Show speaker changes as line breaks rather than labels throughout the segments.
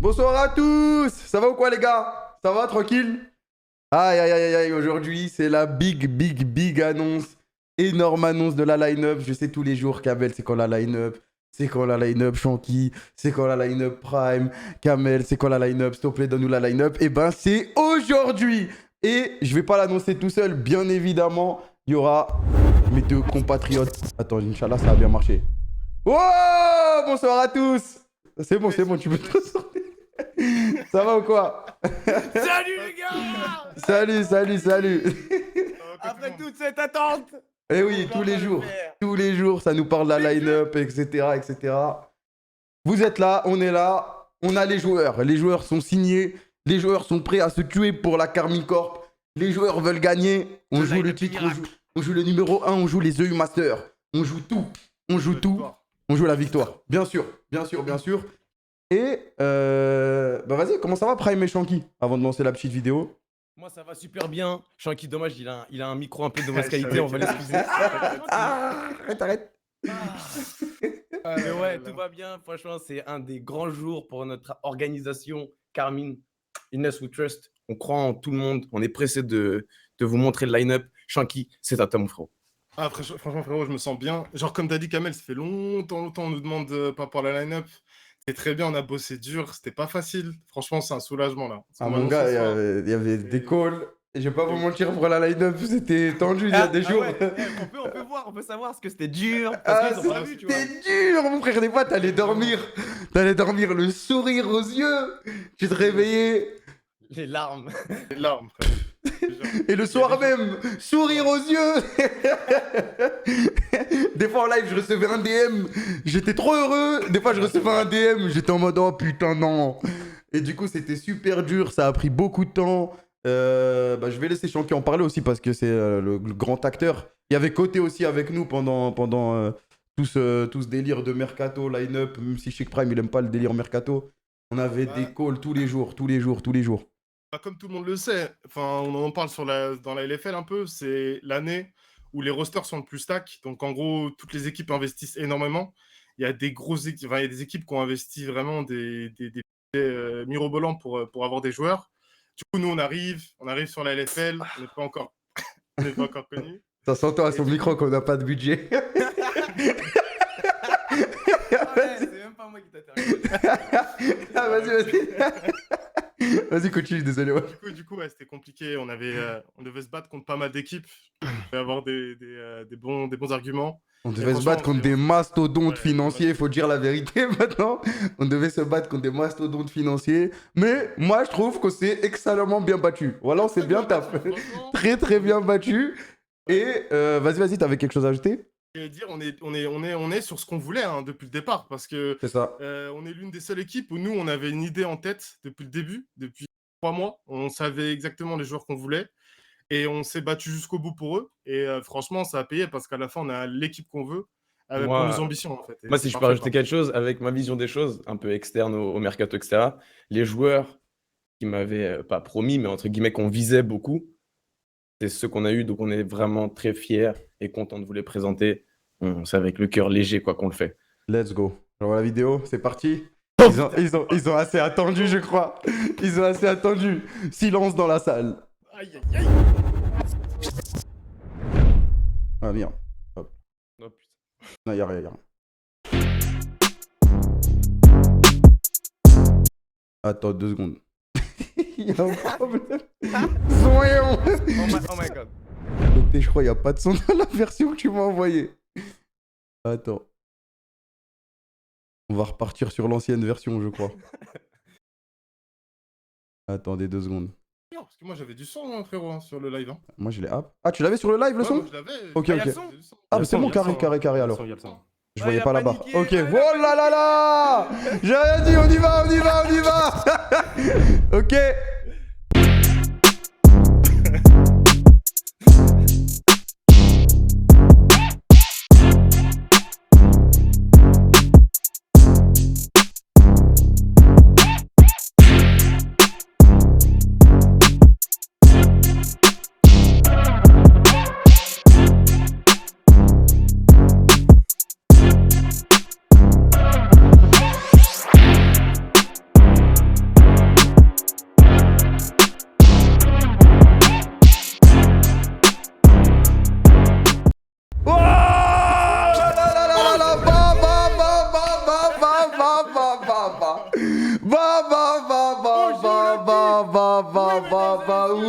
Bonsoir à tous. Ça va ou quoi les gars? Ça va tranquille? Aïe aïe aïe aïe, aujourd'hui c'est la big annonce. Énorme annonce de la line-up. Je sais tous les jours, Kamel, c'est quand la line-up? C'est quand la line-up Shanky? C'est quand la line-up Prime? Kamel, c'est quand la line-up? S'il te plaît, donne-nous la line-up. Et ben c'est aujourd'hui. Et je vais pas l'annoncer tout seul, bien évidemment. Il y aura mes deux compatriotes. Attends, Inch'Allah, ça a bien marché. Oh, bonsoir à tous. C'est bon, tu peux te ressortir. Ça va ou quoi?
Salut les gars!
Salut.
Après toute cette attente!
Eh oui,
On va le faire.
tous les jours, ça nous parle de la line-up, etc. Vous êtes là, on est là, on a les joueurs sont signés, les joueurs sont prêts à se tuer pour la Carmine Corp, les joueurs veulent gagner, on joue le titre, on joue le numéro 1, on joue les EU Masters, on joue tout, on joue la victoire, bien sûr. Et bah vas-y, comment ça va Prime et Shanky, avant de lancer la petite vidéo?
Moi ça va super bien. Shanky, dommage, il a un micro un peu de mauvaise qualité, on va l'excuser.
Arrête.
Mais ouais, tout va bien. Franchement, c'est un des grands jours pour notre organisation Carmine. Illness We Trust. On croit en tout le monde. On est pressé de vous montrer le line-up. Shanky, c'est à toi, mon frérot.
Ah, franchement, frérot, je me sens bien. Genre, comme t'as dit, Kamel, ça fait longtemps, on nous demande par rapport à la line-up. C'est très bien, on a bossé dur, c'était pas facile. Franchement, c'est un soulagement, là.
Ah mon gars, il y avait des calls. Et je vais pas vous mentir, pour la line-up, c'était tendu il y a des jours.
Ouais. On peut voir, on peut savoir ce que c'était dur. Parce qu'ils ont pas vu, tu vois.
C'était dur, mon frère. Des fois, t'allais dormir le sourire aux yeux. Tu te réveillais.
Les larmes.
Les larmes, frère.
Et le soir même, sourire aux yeux. Des fois en live, je recevais un DM, j'étais trop heureux. Des fois, je recevais un DM, j'étais en mode oh putain, non. Et du coup, c'était super dur, ça a pris beaucoup de temps. Je vais laisser Shanky en parler aussi parce que c'est le grand acteur. Il y avait Côté aussi avec nous pendant tout ce délire de mercato, line-up. Même si Chic Prime, il aime pas le délire mercato. On avait des calls tous les jours.
Bah, comme tout le monde le sait, enfin, on en parle dans la LFL un peu, c'est l'année où les rosters sont le plus stack. Donc, en gros, toutes les équipes investissent énormément. Il y a des grosses équipes, il y a des équipes qui ont investi vraiment des mirobolants pour avoir des joueurs. Du coup, nous, on arrive sur la LFL, on n'est pas encore connus.
Ça s'entend à son micro qu'on n'a pas de budget.
C'est même pas moi qui t'intéresse.
Ah, vas-y. Vas-y, continue, désolé. Ouais.
Du coup, c'était compliqué. On devait se battre contre pas mal d'équipes. On devait avoir des bons arguments.
On devait se battre contre des mastodontes financiers, il faut dire la vérité maintenant. On devait se battre contre des mastodontes financiers. Mais moi, je trouve qu'on s'est excellemment bien battu. Voilà, on s'est bien tapé. Très bien battu. Et vas-y, t'avais quelque chose à ajouter?
Je veux dire, on est sur ce qu'on voulait depuis le départ, parce que
c'est ça.
On est l'une des seules équipes où nous, on avait une idée en tête depuis le début, depuis 3 mois. On savait exactement les joueurs qu'on voulait et on s'est battu jusqu'au bout pour eux. Et franchement, ça a payé parce qu'à la fin, on a l'équipe qu'on veut pour nos ambitions, en fait.
Moi, si je peux rajouter quelque chose, avec ma vision des choses, un peu externe au mercato, etc., les joueurs qui m'avaient pas promis, mais entre guillemets qu'on visait beaucoup, c'est ceux qu'on a eu, donc on est vraiment très fiers et contents de vous les présenter. C'est avec le cœur léger quoi qu'on le fait.
Let's go. Alors la vidéo, c'est parti. Ils ont assez attendu, je crois. Ils ont assez attendu. Silence dans la salle.
Aïe.
Ah merde. Hop.
Oh, putain.
Non, y'a rien. Attends 2 secondes. Il y a un problème. Voyons.
Oh my god.
Je crois qu'il n'y a pas de son dans la version que tu m'as envoyée. Attends. On va repartir sur l'ancienne version, je crois. Attendez 2 secondes.
Parce que moi, j'avais du son, frérot, sur le live.
Moi, je l'ai. Ah, tu l'avais sur le live, le son?
Moi, je l'avais.
Ok. Ah, mais c'est bon, carré alors. Je voyais pas là-bas. Ok. Oh là là là! J'ai rien dit, on y va! Ok.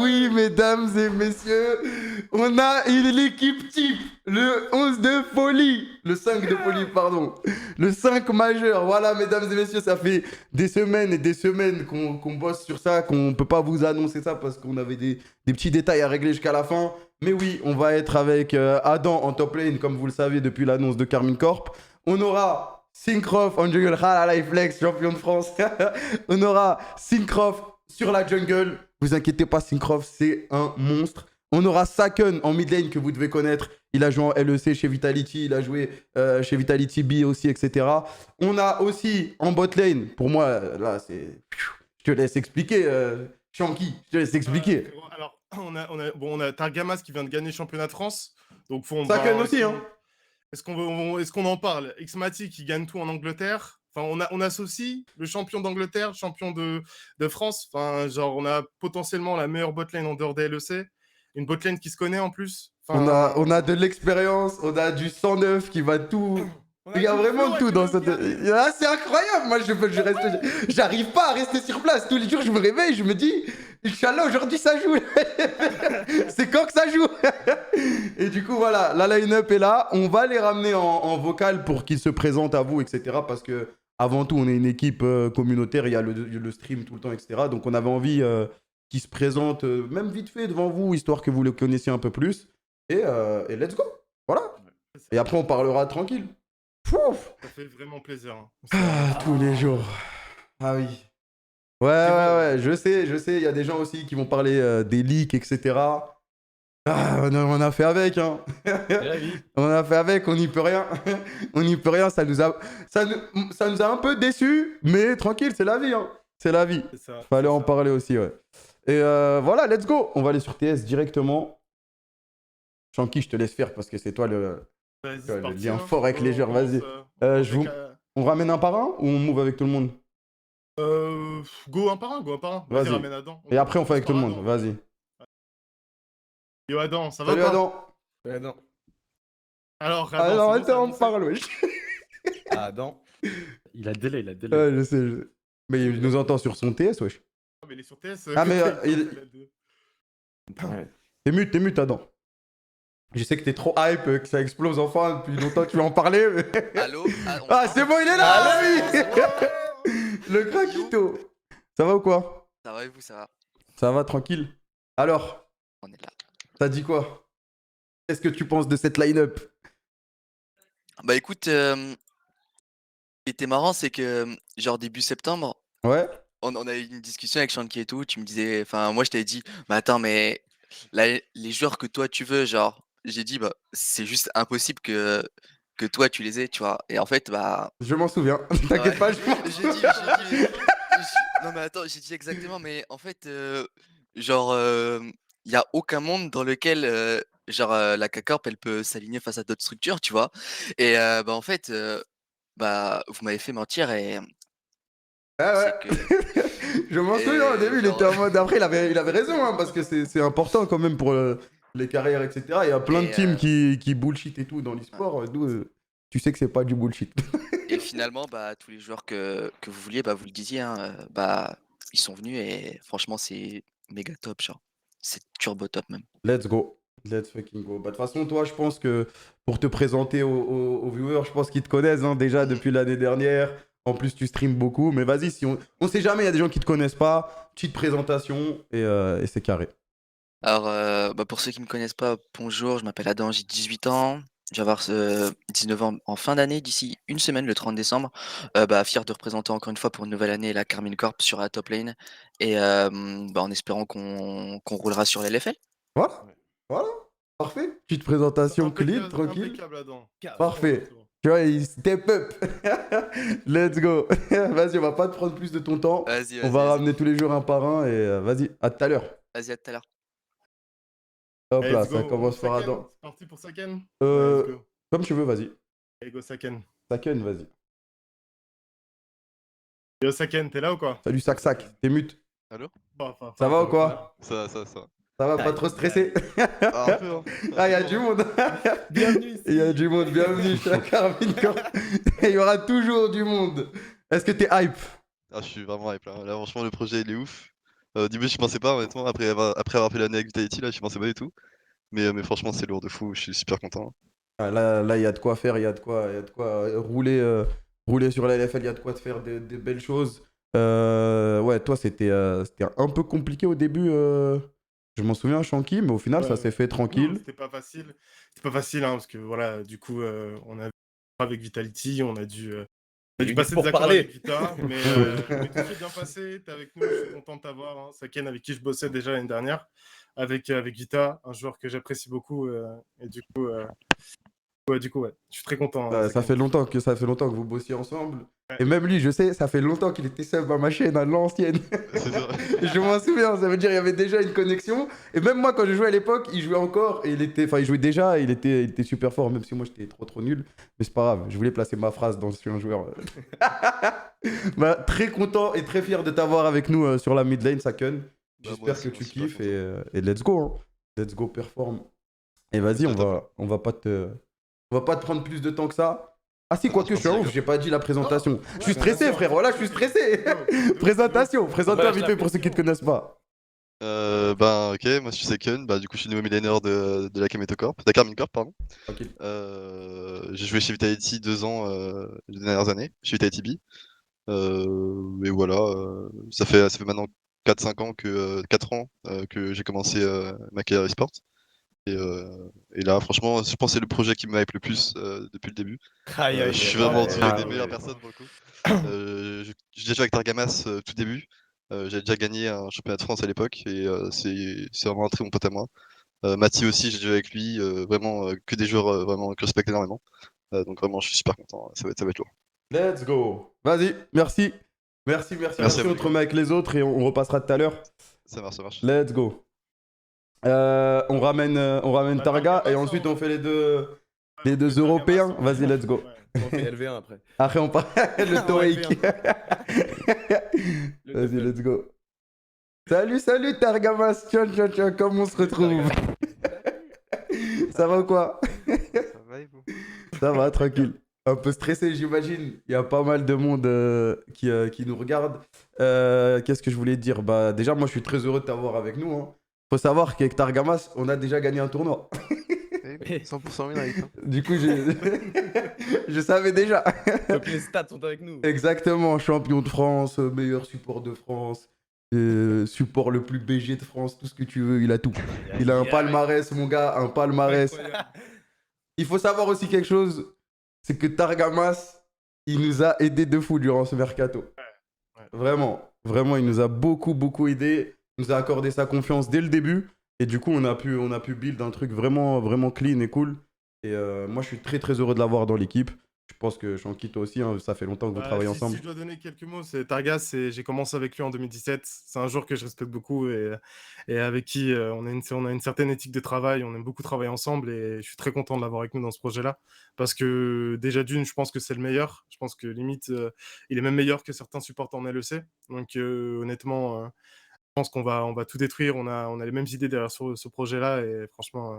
Oui, mesdames et messieurs, on a l'équipe type, le 11 de folie, le 5 de folie, pardon, le 5 majeur. Voilà, mesdames et messieurs, ça fait des semaines et des semaines qu'on bosse sur ça, qu'on peut pas vous annoncer ça parce qu'on avait des petits détails à régler jusqu'à la fin. Mais oui, on va être avec Adam en top lane, comme vous le savez depuis l'annonce de Carmine Corp. On aura Syncroft en jungle, Flex, champion de France. On aura Syncroft sur la jungle. Vous inquiétez pas, Syncroft, c'est un monstre. On aura Saken en mid lane que vous devez connaître. Il a joué en LEC chez Vitality, il a joué chez Vitality B aussi, etc. On a aussi en bot lane, pour moi, là, c'est... Je te laisse expliquer, Shanky, je te laisse expliquer.
Alors, on a Targamas qui vient de gagner championnat de France. Donc,
Saken aussi, hein.
Est-ce qu'on en parle? Xmati qui gagne tout en Angleterre. Enfin, on associe le champion d'Angleterre, champion de France. Enfin, genre, on a potentiellement la meilleure botlane en dehors des LEC. Une botlane qui se connaît en plus. Enfin,
On a de l'expérience, on a du 109 qui va tout... Il y a vraiment tout dans cette... Ah, c'est incroyable. Moi, j'arrive pas à rester sur place. Tous les jours, je me réveille, je me dis, Inch'Allah, aujourd'hui, ça joue. C'est quand que ça joue. Et du coup, voilà, la line-up est là. On va les ramener en vocal pour qu'ils se présentent à vous, etc. Parce que avant tout, on est une équipe communautaire. Il y a le stream tout le temps, etc. Donc, on avait envie qu'ils se présentent, même vite fait devant vous, histoire que vous les connaissiez un peu plus. Et let's go. Voilà. Et après, on parlera tranquille. Pouf.
Ça fait vraiment plaisir. Hein.
Tous les jours. Ah oui. Ouais, je sais, il y a des gens aussi qui vont parler des leaks, etc. Ah, on a fait avec, hein. On a fait avec, on n'y peut rien. On n'y peut rien, ça nous a un peu déçus, mais tranquille, c'est la vie, hein. C'est la vie. Fallait en parler aussi, ouais. Et voilà, let's go. On va aller sur TS directement. Shanky, je te laisse faire parce que c'est toi le lien fort avec les joueurs, vas-y. On ramène un par un ou on move avec tout le monde?
Go un par un. Vas-y, ramène Adam.
Et après, on fait avec tout le monde, vas-y.
Yo Adam, ça va?
Salut Adam.
Salut Adam.
Alors
attends, on parle, wesh.
Adam.
Il a délai.
Ouais, je sais. Mais il nous entend sur son TS, wesh.
Mais il est sur TS.
Ah, mais T'es mute, Adam. Je sais que t'es trop hype, que ça explose enfin depuis longtemps que tu veux en parler. Mais...
Allô?
Ah, c'est bon, il est là, oui. Le craquito. Ça va ou quoi?
Ça va et vous, ça va?
Ça va, tranquille. Alors,
on est là.
T'as dit quoi? Qu'est-ce que tu penses de cette line-up?
Bah écoute, ce qui était marrant, c'est que genre début septembre,
ouais,
on a eu une discussion avec Shanky et tout. Tu me disais, enfin moi je t'avais dit, mais attends, mais là, les joueurs que toi tu veux, genre, j'ai dit, bah c'est juste impossible que toi tu les aies, tu vois. Et en fait, bah.
Je m'en souviens. T'inquiète pas, je m'en souviens.
Non mais attends, j'ai dit exactement, mais en fait, genre, il y a aucun monde dans lequel, genre, la K-Corp, elle peut s'aligner face à d'autres structures, tu vois? Et bah, en fait, bah, vous m'avez fait mentir et
Ah ouais.
c'est que
je m'en souviens, au début, il était en mode... Après, il avait raison, hein, parce que c'est important quand même pour les carrières, etc. Il y a plein de teams qui bullshit et tout dans l'e-sport. Tu sais que c'est pas du bullshit.
et finalement, bah, tous les joueurs que vous vouliez, bah, vous le disiez, hein, bah, ils sont venus et franchement, c'est méga top, genre. C'est turbo top même.
Let's go. Let's fucking go. Bah, de toute façon, toi, je pense que pour te présenter aux viewers, je pense qu'ils te connaissent hein, déjà depuis l'année dernière. En plus, tu streams beaucoup. Mais vas-y, si on sait jamais, il y a des gens qui te connaissent pas. Petite présentation et c'est carré.
Alors, bah, pour ceux qui me connaissent pas, bonjour, je m'appelle Adam, j'ai 18 ans. Je vais avoir 19 ans en fin d'année, d'ici une semaine, le 30 décembre. Bah, fier de représenter encore une fois pour une nouvelle année la Carmine Corp sur la top lane. Et bah, en espérant qu'on roulera sur l'LFL.
Voilà. Voilà. Parfait. Petite présentation clean, tranquille. Parfait. Tu vois, il step up. Let's go. Vas-y, on va pas te prendre plus de ton temps. On va ramener tous les jours un par un et vas-y, à tout à l'heure.
Vas-y, à tout à l'heure.
Hop là, ça commence par Adam.
C'est parti pour Saken?
Comme tu veux, vas-y.
Allez, go Saken.
Saken, vas-y.
Yo Saken, t'es là ou quoi?
Salut Sac, t'es mute.
Allô?
Ça va ou quoi?
Ça.
Ça va, pas trop stressé?
Ah, un peu, hein.
Ah, il y a du monde.
Bienvenue ici.
Il y a du monde, bienvenue chez la Carmine Corp. Il y aura toujours du monde. Est-ce que t'es hype?
Ah, je suis vraiment hype là. Là, franchement, le projet il est ouf. Au début, je pensais pas, honnêtement. Après avoir fait l'année avec Vitality, là, je pensais pas du tout. Mais franchement, c'est lourd de fou. Je suis super content.
Ah, là, il y a de quoi faire, il y a de quoi rouler sur la LFL, il y a de quoi te faire des belles choses. Ouais, toi, c'était un peu compliqué au début. Je m'en souviens, Shanky, mais au final, ça
Ouais.
s'est fait
Non,
tranquille.
c'était pas facile. C'était pas facile, hein, parce que voilà, du coup, on a avec Vitality, on a dû
Il y a eu
passer
des
des accords
pourparlers.
avec Vita, mais tout s'est bien passé. T'es avec nous, je suis content de t'avoir. Hein. Saken, avec qui je bossais déjà l'année dernière, avec Vita, un joueur que j'apprécie beaucoup. Et du coup, ouais, je suis très content. Hein,
Ça
Saken.
fait longtemps que vous bossiez ensemble.
Ouais.
Et même lui, je sais, ça fait longtemps qu'il était sub à ma chaîne, à l'ancienne.
C'est ça.
Je m'en souviens, ça veut dire qu'il y avait déjà une connexion. Et même moi, quand je jouais à l'époque, il jouait encore. Et il jouait déjà, et il était super fort, même si moi j'étais trop nul. Mais c'est pas grave, je voulais placer ma phrase dans sur un joueur. Bah, très content et très fier de t'avoir avec nous sur la mid lane, Saken.
Bah, moi
J'espère
aussi,
que tu
super
kiffes
content.
et let's go. Hein. Let's go, perform. Et vas-y, on va pas te prendre plus de temps que ça. Ah si,
Ça
quoique je
marche,
suis un
merci,
ouf, j'ai pas dit la présentation.
Non,
Je suis
ouais,
stressé,
bien sûr.
frère. Voilà, je suis stressé.
Go,
Présentation, présente-toi
Lâche
vite
la
fait pour ceux qui te connaissent pas.
Ok, moi je suis Seken, du coup je suis nouveau millénaire de la Kameto Corp, de la Carmine Corp, pardon.
Tranquille.
J'ai joué chez Vitality 2 ans les dernières années, chez Vitality B. Et voilà, ça fait maintenant 4 ans que j'ai commencé ma carrière e-sport. Et là, franchement, je pense que c'est le projet qui me hype le plus depuis le début.
Aïe, aïe,
Je suis
aïe,
vraiment
aïe,
entouré
aïe.
des
Ah
meilleures
ouais.
personnes pour le coup. J'ai déjà joué avec Targamas tout début. J'avais déjà gagné un championnat de France à l'époque et c'est vraiment un très bon pote à moi. Mati aussi, j'ai joué avec lui. Vraiment que des joueurs vraiment que je respecte énormément. Donc vraiment, je suis super content. Ça va être lourd.
Let's go. Vas-y, merci. Merci.
Merci à vous,
On
les
te remet avec les autres et on repassera tout à l'heure.
Ça marche.
Let's go. On ramène
Bah,
Targa et
Targamas,
ensuite
hein,
on fait les
on
deux
fait
Européens.
Targamas, hein.
Vas-y, let's go.
Ouais.
On fait LV1 après.
Après, on part le
Ouais,
TOEIC.
Le
Vas-y,
TOEFL.
let's go. Salut Targamas. Tiens, comment on se retrouve? Ça va ou quoi?
Ça va et vous?
Ça va, tranquille. Un peu stressé, j'imagine. Il y a pas mal de monde qui nous regarde. Qu'est-ce que je voulais te dire? Bah, déjà, moi, je suis très heureux de t'avoir avec nous. Hein. Faut savoir qu'avec Targamas, on a déjà gagné un tournoi.
Eh, 100% win rate. Hein.
Du coup, je savais déjà.
Donc les stats sont avec nous.
Exactement, champion de France, meilleur support de France, support le plus BG de France, tout ce que tu veux, il a tout. Il a un palmarès, mon gars, un palmarès.
Incroyable.
Il faut savoir aussi quelque chose, c'est que Targamas, il nous a aidé de fou durant ce mercato.
Ouais.
Vraiment, il nous a beaucoup aidé. Il nous a accordé sa confiance dès le début. Et du coup, on a pu build un truc vraiment clean et cool. Et moi, je suis très heureux de l'avoir dans l'équipe. Je pense que Shanky, toi aussi, hein, ça fait longtemps que vous travaillez ensemble.
Si je dois donner quelques mots, c'est Targas. J'ai commencé avec lui en 2017. C'est un joueur que je respecte beaucoup et avec qui on a une certaine éthique de travail. On aime beaucoup travailler ensemble et je suis très content de l'avoir avec nous dans ce projet-là. Parce que déjà d'une, je pense que c'est le meilleur. Je pense que limite, il est même meilleur que certains supporters en LEC. Donc honnêtement, je pense qu'on va tout détruire. On a les mêmes idées derrière ce projet-là et franchement.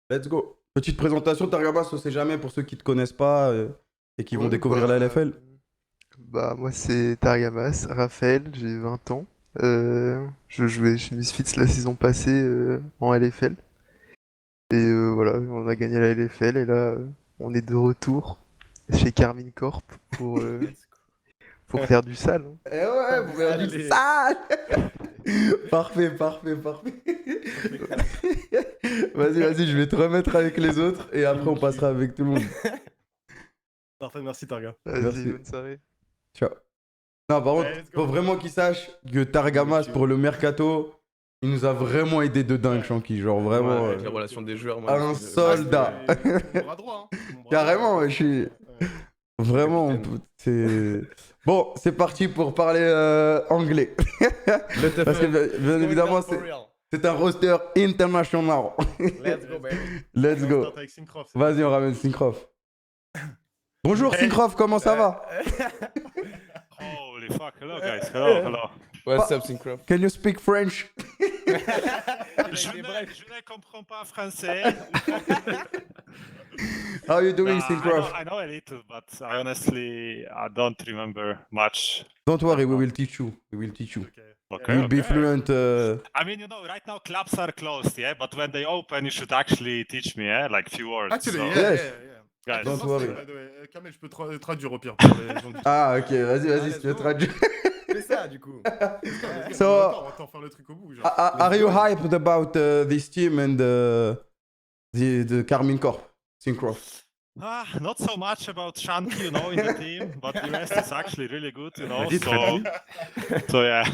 Let's go. Petite présentation, Targamas, on sait jamais pour ceux qui te connaissent pas et qui vont
Ouais,
découvrir la LFL.
Bah, moi, c'est Targamas, Raphaël, j'ai 20 ans. Je jouais chez Misfits la saison passée en LFL. Et voilà, on a gagné la LFL et là, on est de retour chez Carmine Corp pour faire du sale. Hein.
Eh ouais, vous verrez du
Allez.
sale. Parfait. Vas-y, je vais te remettre avec les autres et après on passera avec tout le monde.
Parfait, merci Targa.
Vas-y,
Merci.
bonne soirée.
Ciao. Non, par
Ouais,
contre,
let's go.
faut vraiment qu'ils sachent que Targamas, pour le mercato, il nous a vraiment aidé de dingue, Shanky. Genre vraiment.
Ouais, avec les relations des joueurs. Moi,
un
je suis le-
soldat.
Mon bras droit. Hein. Mon bras
Carrément,
droit.
je suis.
Ouais.
Vraiment,
Capitaine.
c'est. Bon, c'est parti pour parler anglais.
Le TOEFL.
Parce que bien évidemment,
For real.
c'est un roster international.
Let's go, baby.
Let's
On
go.
start avec Syncroft.
Vas-y, on ramène Syncroft. Bonjour Syncroft, comment ça va?
Holy fuck, hello guys, hello.
What's up, Syncroft?
Can you speak French?
Je ne comprends pas français.
How are you doing,
Nah,
Syncroft?
I know a little, but I honestly I don't remember much.
Don't worry, we will teach you. We will teach you.
Okay.
Okay.
You will be
okay.
fluent.
I mean, right now clubs are closed, yeah. But when they open, you should actually teach me, yeah, like few words.
Actually,
so,
yeah,
Yes.
yeah.
guys,
Don't worry.
By the way. Kamel, je peux traduire au pire pour les gens du
Ah, ok, vas-y,
let's
si tu veux
go.
traduire.
Fais ça, du coup.
So,
on va t'en faire le truc au bout. Genre.
Are you hyped about this team and the Carmine Corp, Syncroft?
not so much about Shanky, in the team, but the rest is actually really good,
Vas-y,
So,
traduis.
so yeah.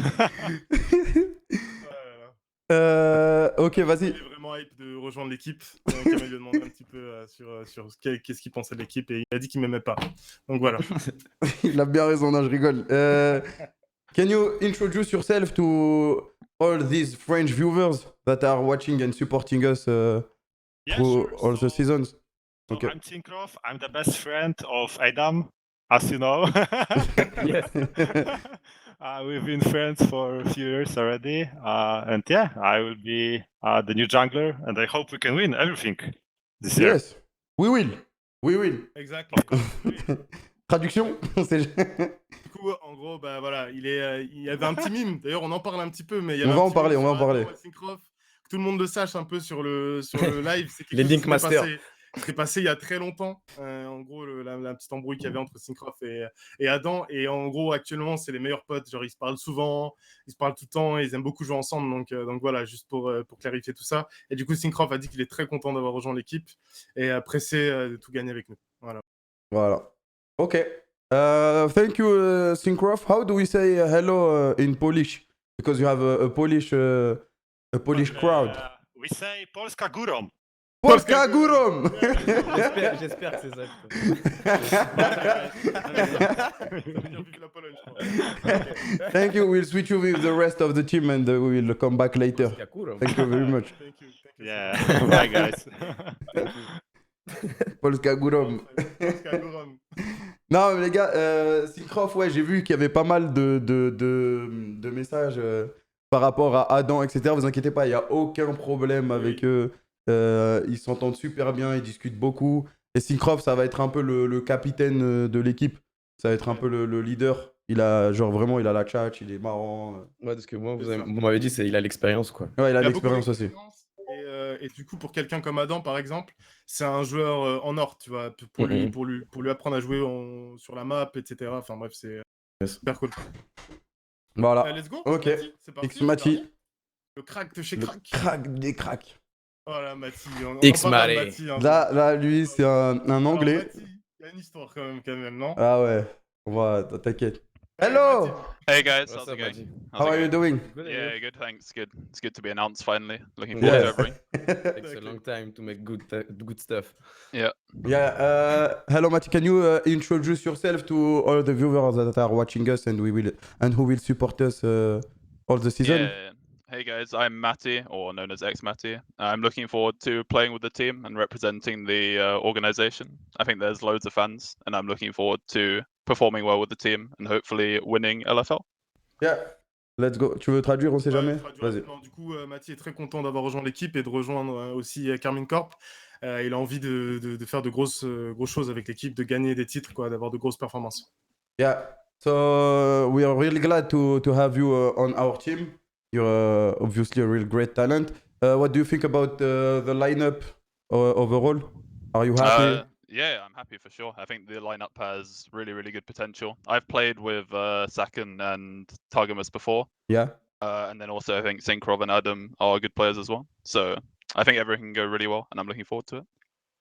Ok, vas-y.
Il est vraiment hype de rejoindre l'équipe. Kamel lui a demandé un petit peu sur qu'est-ce qu'il pensait de l'équipe et il a dit qu'il m'aimait pas. Donc voilà.
Il a bien raison, non, je rigole. Can you introduce yourself to all these French viewers that are watching and supporting us
Yeah,
through
sure.
all the
So-
seasons?
So
Okay.
I'm Syncroft. I'm the best friend of Adam, as you know.
Yes.
We've been friends for a few years already. And yeah, I will be the new jungler, and I hope we can win everything this year.
Yes, we will. We will.
Exactement.
Traduction? On sait-
Du coup, en gros, bah voilà, il y avait un petit mime. D'ailleurs, on en parle un petit peu, mais il y avait
On va
un
en
petit
parler,
mime
on va
sur
en parler.
Adam et Syncroft. Que tout le monde le sache un peu sur le live. C'est quelque
Les
chose qui
Link Masters.
s'est passé il y a très longtemps. En gros, la petite embrouille qu'il y avait entre Syncroft et Adam. Et en gros, actuellement, c'est les meilleurs potes. Genre, ils se parlent souvent, ils se parlent tout le temps, et ils aiment beaucoup jouer ensemble. Donc voilà, juste pour clarifier tout ça. Et du coup, Syncroft a dit qu'il est très content d'avoir rejoint l'équipe et pressé de tout gagner avec nous. Voilà.
Voilà. Ok. Thank you, Syncroft. How do we say hello in Polish? Because you have a Polish crowd.
We say Polska Górą.
Polska Górom!
J'espère que c'est ça.
Vive la Pologne, je crois.
Thank you. We'll switch you with the rest of the team and we will come back later. Thank you very much.
Thank you.
Yeah. Bye, guys.
Polska Górom.
Polska Górom.
Non, mais les gars, Syncroft, ouais, j'ai vu qu'il y avait pas mal de messages par rapport à Adam, etc. Vous inquiétez pas, il n'y a aucun problème avec eux. Ils s'entendent super bien, ils discutent beaucoup. Et Syncroft, ça va être un peu le capitaine de l'équipe. Ça va être un peu le leader. Il a, genre, vraiment, il a la tchatch, il est marrant.
Ouais, parce que moi, vous m'avez dit, il a l'expérience, quoi.
Ouais, il a
Il a
l'expérience
beaucoup
aussi.
d'expérience. Et du coup, pour quelqu'un comme Adam, par exemple, c'est un joueur en or, tu vois, pour lui apprendre à jouer sur la map, etc. Enfin bref, c'est super cool.
Voilà.
Let's go.
Ok.
Mati, c'est parti,
X-Mati.
le crack de chez
Le
Crack.
crack des cracks.
Voilà, Mati.
X-Mati.
Là, lui, c'est un anglais.
Mati, il y a une histoire quand même, non?
Ah ouais. T'inquiète. Hello!
Hey guys,
What's
how's it
up,
going?
Maggie?
How are you doing?
Good,
Yeah, good, thanks. Good. It's good to be announced finally. Looking forward to
Yes.
everything.
Takes a long time to make good stuff.
Yeah. Hello, Mati. Can you introduce yourself to all the viewers that are watching us and who will support us all the season?
Yeah. Hey guys, I'm Matty, or known as X Matty. I'm looking forward to playing with the team and representing the organization. I think there's loads of fans, and I'm looking forward to performing well with the team and hopefully winning LFL.
Yeah. Let's go. Tu veux traduire, on sait jamais? Vas-y.
Du coup, Mati est très content d'avoir rejoint l'équipe et de rejoindre aussi Carmine Corp. Il a envie de faire de grosses choses avec l'équipe, de gagner des titres, quoi, d'avoir de grosses performances.
Yeah. So we are really glad to have you on our team. You're obviously a real great talent. What do you think about the lineup overall? Are you happy?
Yeah, I'm happy for sure. I think the lineup has really, really good potential. I've played with Sakin and Targamas before.
Yeah.
And then also I think Synkrov and Adam are good players as well. So I think everything can go really well and I'm looking forward to it.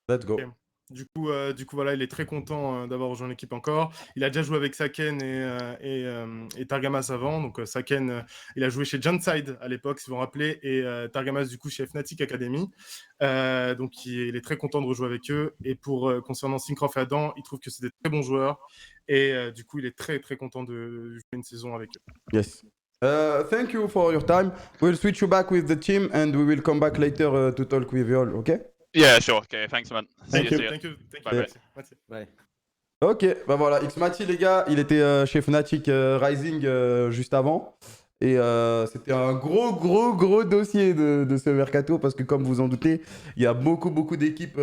Let's go.
Okay. Du coup, voilà, il est très content d'avoir rejoint l'équipe encore. Il a déjà joué avec Saken et Targamas avant. Donc Saken, il a joué chez Gentside à l'époque, si vous vous rappelez, et Targamas du coup chez Fnatic Academy. Donc il est très content de rejouer avec eux. Et concernant Syncroft et Adam, il trouve que c'est des très bons joueurs. Et du coup, il est très très content de jouer une saison avec eux.
Yes. Thank you for your time. We'll switch you back with the team and we will come back later to talk with you all, okay?
Yeah, sure. Okay, thanks, man.
Thank you.
Bye.
Bye.
Ok, bah voilà, X-Mati les gars, il était chez Fnatic Rising juste avant. Et c'était un gros dossier de ce mercato parce que, comme vous en doutez, il y a beaucoup d'équipes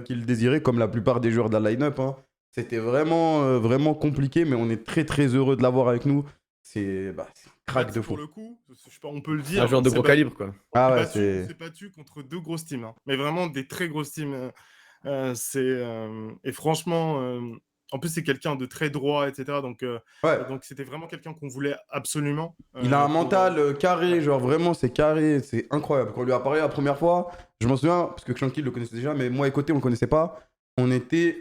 qui le désiraient, comme la plupart des joueurs de la line-up. Hein. C'était vraiment compliqué, mais on est très heureux de l'avoir avec nous. C'est un crack de fou.
Pour le coup, on peut le
C'est
dire.
un joueur de
on s'est
gros
battu-
calibre, quoi.
Ah ouais,
on
c'est.
s'est battu contre 2 grosses teams, hein. Mais vraiment des très grosses teams. Et franchement, en plus c'est quelqu'un de très droit, etc. Donc
Ouais.
donc c'était vraiment quelqu'un qu'on voulait absolument.
Il a un
pour,
mental carré,
ouais.
genre vraiment c'est carré, c'est incroyable. Quand on lui a parlé la première fois, je m'en souviens, parce que Shanky le connaissait déjà, mais moi et Côté on le connaissait pas, on était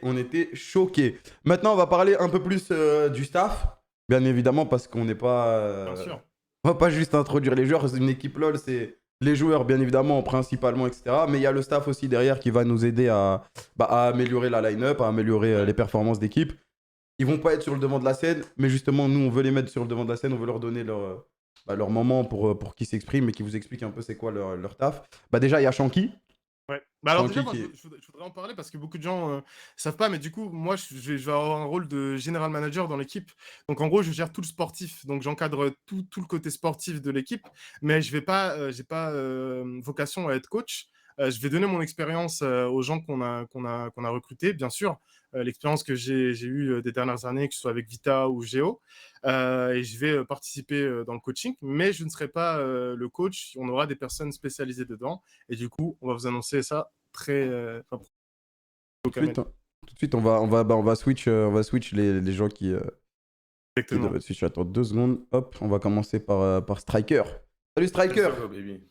choqués. Maintenant on va parler un peu plus du staff, bien évidemment, parce qu'on n'est pas...
Bien sûr.
On va pas juste introduire les joueurs, une équipe LoL c'est les joueurs bien évidemment, principalement, etc. Mais il y a le staff aussi derrière qui va nous aider à améliorer la line-up, à améliorer les performances d'équipe. Ils vont pas être sur le devant de la scène, mais justement, nous, on veut les mettre sur le devant de la scène, on veut leur donner leur moment pour qu'ils s'expriment et qu'ils vous expliquent un peu c'est quoi leur taf. Déjà, il y a Shanky.
Ouais. Bah alors déjà,
Shanky
moi,
qui
je voudrais en parler parce que beaucoup de gens savent pas, mais du coup, moi, je vais avoir un rôle de general manager dans l'équipe. Donc, en gros, je gère tout le sportif. Donc, j'encadre tout le côté sportif de l'équipe, mais je vais pas, j'ai pas vocation à être coach. Je vais donner mon expérience aux gens qu'on a recrutés, bien sûr. L'expérience que j'ai eue des dernières années, que ce soit avec Vita ou Géo. Et je vais participer dans le coaching, mais je ne serai pas le coach. On aura des personnes spécialisées dedans. Et du coup, on va vous annoncer ça très...
tout de suite, on va switch les gens qui
Exactement.
doivent switch. Attends 2 secondes. Hop, on va commencer par Striker. Salut Striker.
Oh, baby.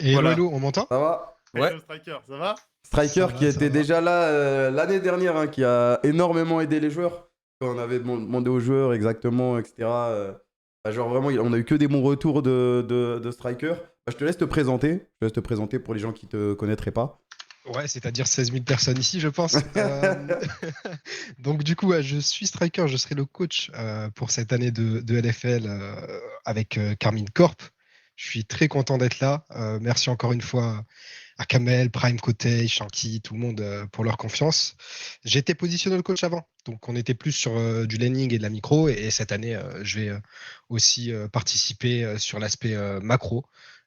Et
Voilà.
hello, on m'entend?
Ça va?
Hello, Striker, ça va?
Striker
Ça va,
qui
ça
était
va.
déjà là l'année dernière, hein, qui a énormément aidé les joueurs. Quand on avait demandé aux joueurs exactement, etc. Genre vraiment, on a eu que des bons retours de Striker. Je te laisse te présenter. Je te laisse te présenter pour les gens qui te connaîtraient pas.
Ouais, c'est-à-dire 16 000 personnes ici, je pense. Donc du coup, je suis striker, je serai le coach pour cette année de LFL avec Carmine Corp. Je suis très content d'être là. Merci encore une fois à Kamel, Prime Côté, Shanky, tout le monde pour leur confiance. J'étais positionné le coach avant, donc on était plus sur du laning et de la micro. Et cette année, je vais aussi participer sur l'aspect macro.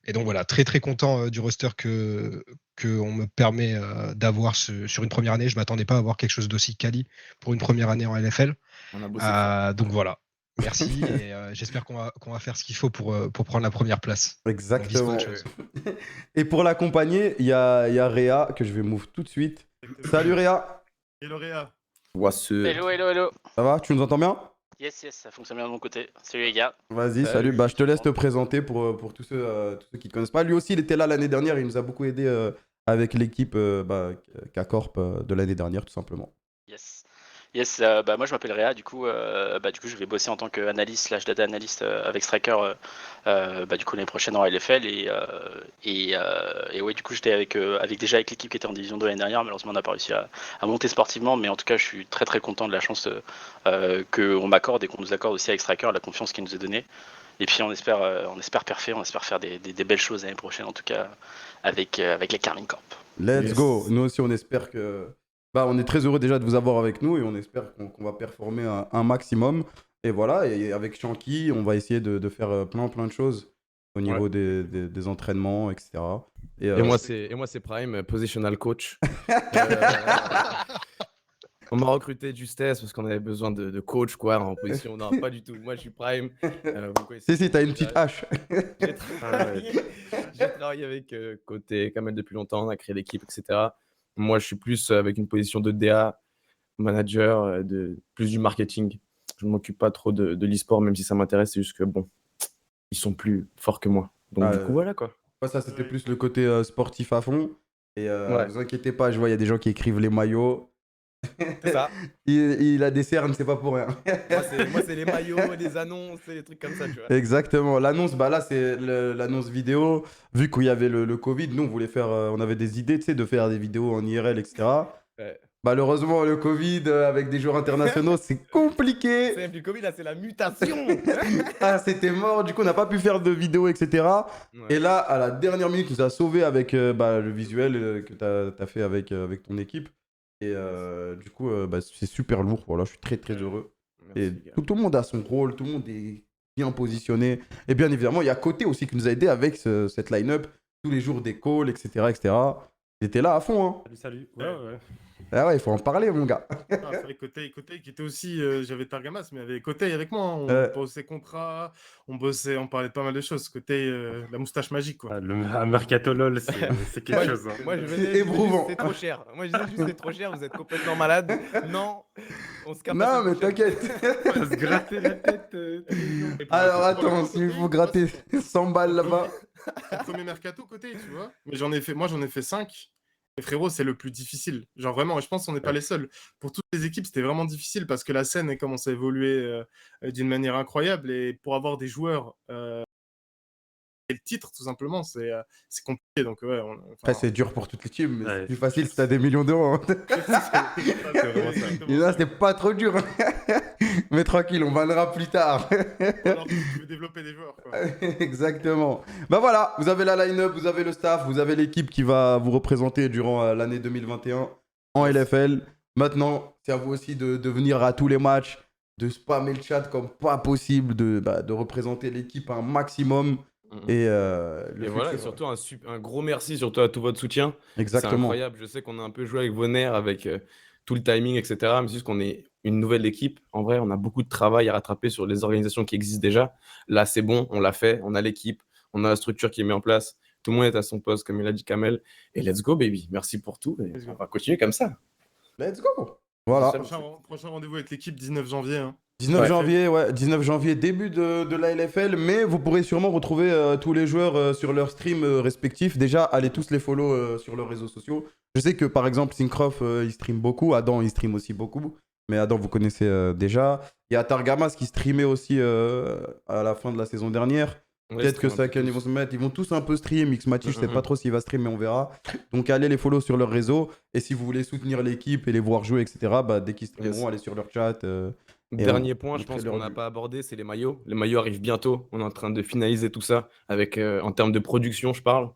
Et donc voilà, très content du roster qu'on me permet d'avoir sur une première année. Je m'attendais pas à avoir quelque chose d'aussi quali pour une première année en LFL.
On a bossé fort.
Donc voilà, merci et j'espère qu'on va faire ce qu'il faut pour prendre la première place.
Exactement.
On vise autre chose.
Et pour l'accompagner, il y a Réa que je vais move tout de suite. Salut Réa.
Hello, Réa.
What's up?
Hello.
Ça va? Tu nous entends bien?
Yes, ça fonctionne bien de mon côté. Salut les gars.
Vas-y, salut. Je te laisse te présenter pour tous ceux qui ne connaissent pas. Lui aussi, il était là l'année dernière. Il nous a beaucoup aidé avec l'équipe K-Corp de l'année dernière, tout simplement.
Yes, moi je m'appelle Réa, du coup je vais bosser en tant qu'analyste / data analyst avec Striker du coup l'année prochaine en LFL et ouais, du coup j'étais avec l'équipe qui était en division 2 l'année dernière. Malheureusement on n'a pas réussi à monter sportivement, mais en tout cas je suis très content de la chance qu'on m'accorde et qu'on nous accorde aussi avec Striker, la confiance qu'il nous est donnée. Et puis on espère faire des belles choses l'année prochaine, en tout cas avec les Carmine Corp.
Let's go. Nous aussi, on espère que... on est très heureux déjà de vous avoir avec nous et on espère qu'on va performer un maximum. Et voilà, et avec Shanky, on va essayer de faire plein de choses au niveau des entraînements, etc.
Et moi, c'est Prime, positional coach. On m'a recruté de justesse parce qu'on avait besoin de coach quoi, en position. Non, pas du tout. Moi, je suis Prime.
Si, t'as une petite hache.
J'ai travaillé avec Côté Kamel depuis longtemps, on a créé l'équipe, etc. Moi, je suis plus avec une position de DA, manager, plus du marketing. Je ne m'occupe pas trop de l'e-sport, même si ça m'intéresse. C'est juste que, bon, ils sont plus forts que moi. Donc, du coup, voilà quoi.
Ça, c'était plus le côté sportif à fond. Et ne vous inquiétez pas, je vois, il y a des gens qui écrivent les maillots.
C'est ça.
il a des cernes, c'est pas pour rien.
moi, c'est les maillots, les annonces, les trucs comme ça, tu vois.
Exactement. L'annonce, là, c'est l'annonce vidéo. Vu qu'il y avait le Covid, nous, on voulait faire... on avait des idées, tu sais, de faire des vidéos en IRL, etc.
Ouais.
Malheureusement, le Covid, avec des joueurs internationaux, c'est compliqué.
C'est le Covid, là, c'est la mutation.
C'était mort. Du coup, on n'a pas pu faire de vidéos, etc. Ouais. Et là, à la dernière minute, tu nous as sauvé avec le visuel que tu as fait avec ton équipe. Et du coup, c'est super lourd. Voilà, je suis très heureux. Merci, et tout le monde a son rôle, tout le monde est bien positionnés. Et bien évidemment, il y a Côté aussi qui nous a aidé avec cette line-up, tous les jours des calls, etc. etc. Il était là à fond. Hein.
Salut. Ouais.
Ah ouais, il faut en parler, mon gars.
Ah, c'est vrai, Côté qui était aussi. J'avais Targamas, mais il y avait Côté avec moi. Hein. On bossait contrat, on parlait de pas mal de choses. Côté, la moustache magique, quoi.
Un mercato LOL, c'est quelque chose. Hein.
Moi, je venais,
C'est éprouvant.
c'est trop cher. Moi, je disais juste, c'est trop cher, vous êtes complètement malade. Non, on se capte.
Non, mais t'inquiète.
On va se gratter la tête.
Alors attends, s'il faut gratter 100 balles là-bas.
Le premier mercato Côté, tu vois. Mais j'en ai fait 5. Et frérot, c'est le plus difficile. Genre vraiment, je pense qu'on n'est pas les seuls. Pour toutes les équipes, c'était vraiment difficile parce que la scène elle commence à évoluer d'une manière incroyable. Et pour avoir des joueurs et le titre, tout simplement, c'est compliqué. Donc, ouais,
Après, c'est dur pour toutes les teams, mais
Ouais,
c'est plus facile si t'as des millions d'euros. Hein.
c'est vraiment ça.
Et là, c'était pas trop dur. Hein. Mais tranquille, on bannera plus tard.
Alors que tu veux développer des joueurs, quoi.
Exactement. Bah voilà, vous avez la line-up, vous avez le staff, vous avez l'équipe qui va vous représenter durant l'année 2021 en LFL. Maintenant, c'est à vous aussi de venir à tous les matchs, de spammer le chat comme pas possible, de représenter l'équipe un maximum. Et
voilà, et surtout un gros merci surtout à tout votre soutien.
Exactement.
C'est incroyable. Je sais qu'on a un peu joué avec vos nerfs, avec tout le timing, etc. Mais c'est juste qu'on est une nouvelle équipe. En vrai, on a beaucoup de travail à rattraper sur les organisations qui existent déjà. Là, c'est bon, on l'a fait. On a l'équipe, on a la structure qui est mise en place. Tout le monde est à son poste, comme il a dit Kamel. Et let's go, baby. Merci pour tout. Et on va continuer comme ça.
Let's go. Voilà.
Prochain rendez-vous avec l'équipe, 19 janvier. Hein.
19 janvier, ouais, 19 janvier, début de la LFL, mais vous pourrez sûrement retrouver tous les joueurs sur leurs streams respectifs. Déjà, allez tous les follow sur leurs réseaux sociaux. Je sais que par exemple, Syncroft, il stream beaucoup, Adam, il stream aussi beaucoup, mais Adam, vous connaissez déjà. Il y a Targamas qui streamait aussi à la fin de la saison dernière.
Ouais,
Peut-être que Saken, ils vont se mettre, ils vont tous un peu stream. Mixmatch, je sais pas trop s'il va stream, mais on verra. Donc allez les follow sur leurs réseaux. Et si vous voulez soutenir l'équipe et les voir jouer, etc., bah, dès qu'ils streameront, allez sur leur chat.
Dernier point, je pense qu'on n'a pas abordé, c'est les maillots. Les maillots arrivent bientôt. On est en train de finaliser tout ça avec, en termes de production, je parle.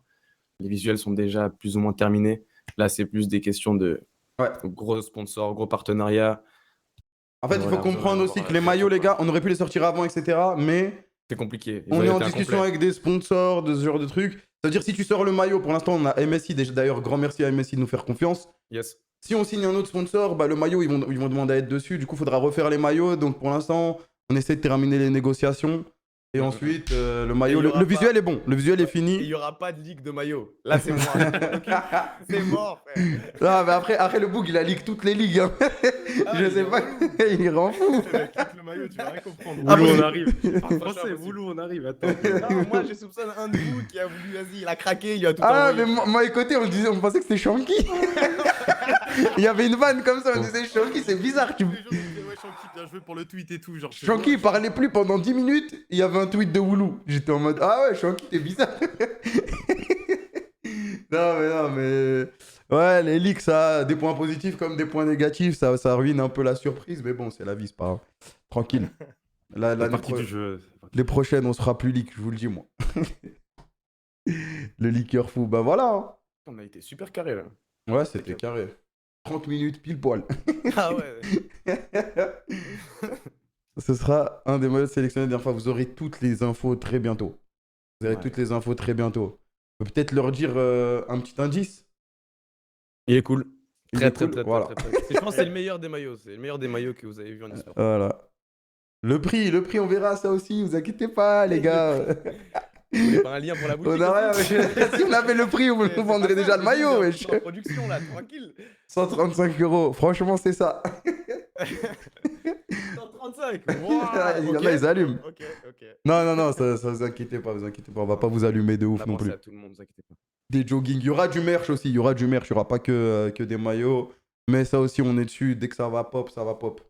Les visuels sont déjà plus ou moins terminés. Là, c'est plus des questions de gros sponsors, gros partenariats.
En fait, il faut comprendre aussi que les maillots, les gars, on aurait pu les sortir avant, etc. Mais
c'est compliqué.
On est en discussion avec des sponsors, de ce genre de trucs. Ça veut dire si tu sors le maillot, pour l'instant, on a MSI. D'ailleurs, grand merci à MSI de nous faire confiance.
Yes.
Si on signe un autre sponsor, bah, le maillot, ils vont demander à être dessus. Du coup, il faudra refaire les maillots. Donc, pour l'instant, on essaie de terminer les négociations. Et ensuite, le maillot, le visuel est bon. Le visuel est fini.
Il n'y aura pas de ligue de maillot. Là, c'est mort. C'est mort, frère.
Non, mais après, le Boog, il a leak toutes les ligues. Hein. Je sais pas. Il rend fou.
Le maillot, tu vas rien comprendre.
Woulou, on arrive. Français, Woulou, on arrive. Attends.
Non, moi, je soupçonne un de vous qui a voulu, vas-y, il a craqué, il a tout
Ah,
envoyé.
mais moi, à côté, on pensait que c'était Shanky. Il y avait une vanne comme ça, on disait Shanky, c'est bizarre.
Les gens disaient, ouais, Shanky, bien joué pour le tweet et tout. Genre,
Shanky, il parlait plus pendant 10 minutes, il y avait un tweet de Woulou. J'étais en mode, ah ouais, Shanky, t'es bizarre. Non, mais. Ouais, les leaks, ça a des points positifs comme des points négatifs, ça ruine un peu la surprise, mais bon, c'est la vie, c'est pas grave. Tranquille. Les prochaines, on sera plus leak, je vous le dis, moi. Le leaker fou, bah voilà. Hein.
On a été super carré là.
Ouais, c'était carré. 30 minutes pile poil.
Ah ouais.
Ce sera un des maillots sélectionnés la dernière fois. Vous aurez toutes les infos très bientôt. Vous aurez toutes les infos très bientôt. On peut peut-être leur dire un petit indice.
Il est cool. Très.
Voilà.
Je pense que c'est le meilleur des maillots. C'est le meilleur des maillots que vous avez vu en histoire.
Voilà. Le prix, on verra ça aussi. Vous inquiétez pas, les gars.
Vous voulez pas un lien pour la boutique?
On a rien, si on avait le prix, on nous vendrait déjà le maillot, wesh.
En production là, tranquille.
135 €. Franchement, c'est ça.
135.
Il y en a, ils allument.
Ok.
Non, ça vous inquiétez pas, On va pas vous allumer de ouf non plus.
À tout le monde, vous inquiétez pas.
Des jogging. Il y aura du merch aussi. Il y aura pas que des maillots. Mais ça aussi, on est dessus. Dès que ça va pop, ça va pop.